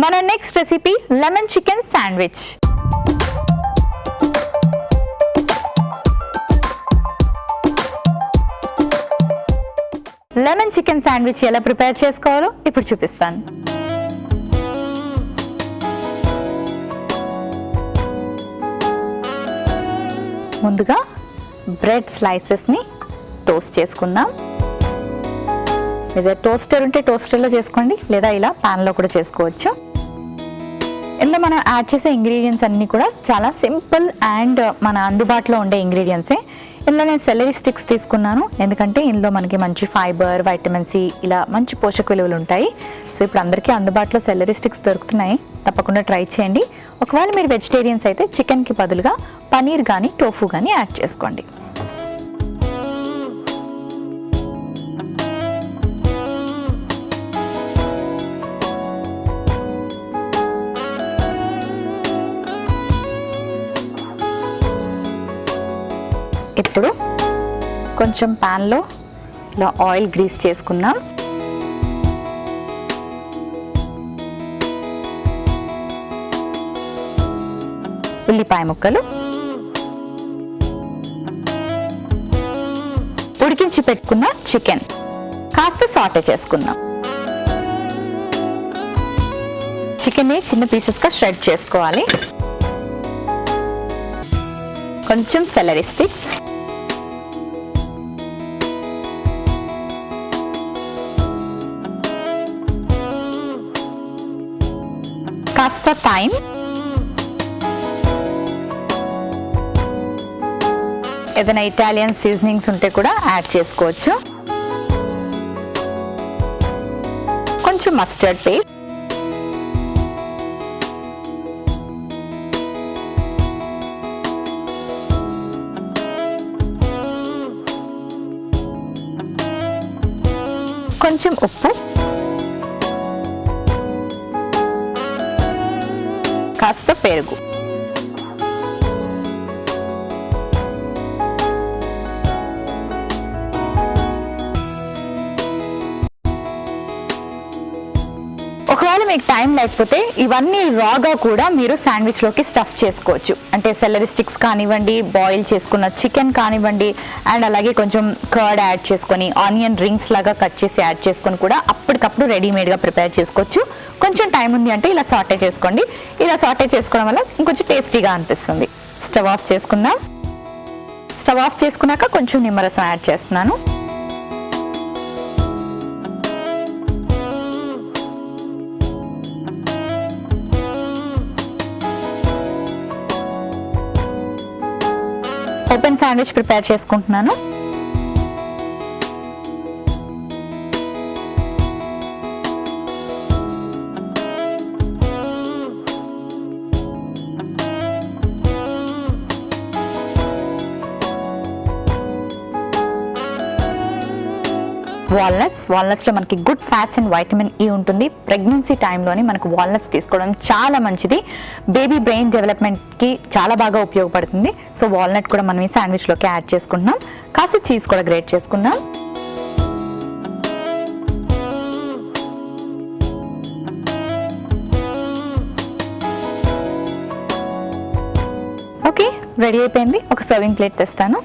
మన next recipe lemon chicken sandwich. Lemon chicken sandwich ఎలా prepare చేసుకోవాలో ఇప్పుడు చూపిస్తాను. ముందుగా బ్రెడ్ స్లైసెస్ని టోస్ట్ చేసుకుందాం. లేదా టోస్టర్ ఉంటే టోస్టర్లో చేసుకోండి, లేదా ఇలా ప్యాన్లో కూడా చేసుకోవచ్చు. ఇందులో మనం యాడ్ చేసే ఇంగ్రీడియంట్స్ అన్నీ కూడా చాలా సింపుల్ అండ్ మన అందుబాటులో ఉండే ఇంగ్రీడియంట్సే. ఇందులో నేను సెలరీ స్టిక్స్ తీసుకున్నాను, ఎందుకంటే ఇందులో మనకి మంచి ఫైబర్, వైటమిన్ సి, ఇలా మంచి పోషక విలువలు ఉంటాయి. సో ఇప్పుడు అందరికీ అందుబాటులో సెలరీ స్టిక్స్ దొరుకుతున్నాయి, తప్పకుండా ట్రై చేయండి. ఒకవేళ మీరు వెజిటేరియన్స్ అయితే చికెన్కి బదులుగా పనీర్ కానీ టోఫు కానీ యాడ్ చేసుకోండి. ఇప్పుడు కొంచెం ప్యాన్లో ఇలా ఆయిల్ గ్రీస్ చేసుకుందాం. ఉల్లిపాయ ముక్కలు, ఉడికించి పెట్టుకున్న చికెన్ కాస్త సాటే చేసుకుందాం. చికెన్ని చిన్న పీసెస్గా షెడ్ చేసుకోవాలి. కొంచెం సెలరీ స్టిక్స్, కాస్త థైమ్, ఏదైనా ఇటాలియన్ సీజనింగ్స్ ఉంటే కూడా యాడ్ చేసుకోవచ్చు. కొంచెం మస్టర్డ్ పేస్ట్, కొంచెం ఉప్పు, కాస్త పెరుగు. ఒకవేళ మీకు టైం లేకపోతే ఇవన్నీ రాగా కూడా మీరు శాండ్విచ్లోకి స్టఫ్ చేసుకోవచ్చు. అంటే సెలరీ స్టిక్స్ కానివ్వండి, బాయిల్ చేసుకున్న చికెన్ కానివ్వండి, అండ్ అలాగే కొంచెం కర్డ్ యాడ్ చేసుకొని ఆనియన్ రింగ్స్ లాగా కట్ చేసి యాడ్ చేసుకొని కూడా అప్పటికప్పుడు రెడీమేడ్గా ప్రిపేర్ చేసుకోవచ్చు. కొంచెం టైం ఉంది అంటే ఇలా సాటే చేసుకోండి. ఇలా సాటే చేసుకోవడం వల్ల ఇంకొంచెం టేస్టీగా అనిపిస్తుంది. స్టవ్ ఆఫ్ చేసుకుందాం. స్టవ్ ఆఫ్ చేసుకున్నాక కొంచెం నిమ్మరసం యాడ్ చేస్తున్నాను. ఓపెన్ శాండ్విచ్ ప్రిపేర్ చేసుకుంటున్నాను. వాల్నట్స్లో మనకి good fats and vitamin E ఉంటుంది. ప్రెగ్నెన్సీ టైంలోని మనకు వాల్నట్స్ తీసుకోవడం చాలా మంచిది. బేబీ బ్రెయిన్ డెవలప్మెంట్కి చాలా బాగా ఉపయోగపడుతుంది. సో వాల్నట్ కూడా మనం ఈ శాండ్విచ్లోకి యాడ్ చేసుకుంటున్నాం. కాస్త చీజ్ కూడా గ్రేట్ చేసుకుందాం. ఓకే, రెడీ అయిపోయింది. ఒక సర్వింగ్ ప్లేట్ తెస్తాను.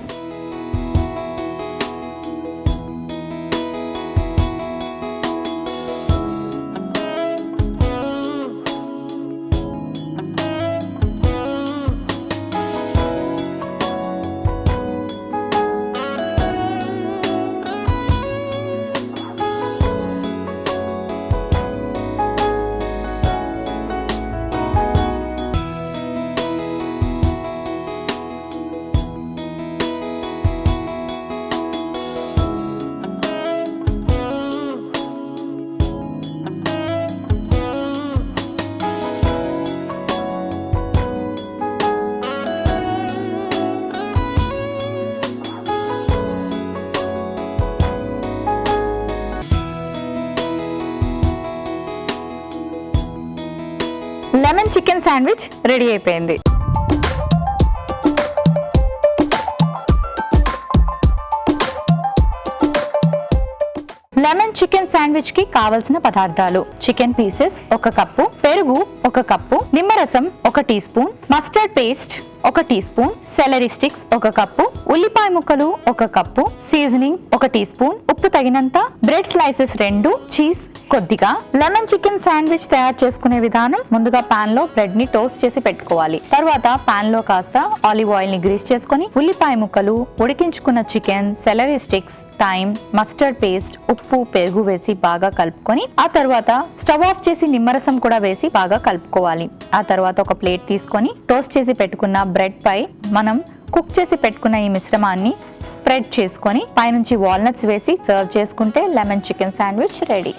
లెమన్ చికెన్ శాండ్విచ్ రెడీ అయిపోయింది. లెమన్ చికెన్ శాండ్విచ్ కి కావలసిన పదార్థాలు: చికెన్ పీసెస్ 1 కప్పు, పెరుగు 1 కప్పు, నిమ్మరసం 1 teaspoon, mustard paste 1 teaspoon, celery sticks 1 cup, ఉల్లిపాయ ముక్కలు 1 కప్పు, సీజనింగ్ 1 టీ స్పూన్, ఉప్పు తగినంత, బ్రెడ్ స్లైసెస్ 2, చీజ్ కొద్దిగా. లెమన్ చికెన్ శాండ్విచ్ తయారు చేసుకునే విధానం: ముందుగా పాన్ లో బ్రెడ్ ని టోస్ట్ చేసి పెట్టుకోవాలి. తర్వాత పాన్ లో కాస్త ఆలివ్ ఆయిల్ ని గ్రీస్ చేసుకుని ఉల్లిపాయ ముక్కలు, ఉడికించుకున్న chicken, celery sticks, thyme, mustard paste, ఉప్పు, పెరుగు వేసి బాగా కలుపుకొని ఆ తర్వాత స్టవ్ ఆఫ్ చేసి నిమ్మరసం కూడా వేసి బాగా కలుపుకోవాలి. ఆ తర్వాత ఒక ప్లేట్ తీసుకొని టోస్ట్ చేసి పెట్టుకున్న బ్రెడ్ పై మనం కుక్ చేసి పెట్టుకున్న ఈ మిశ్రమాన్ని స్ప్రెడ్ చేసుకొని పైనుంచి వాల్నట్స్ వేసి సర్వ్ చేసుకుంటే లెమన్ చికెన్ శాండ్విచ్ రెడీ.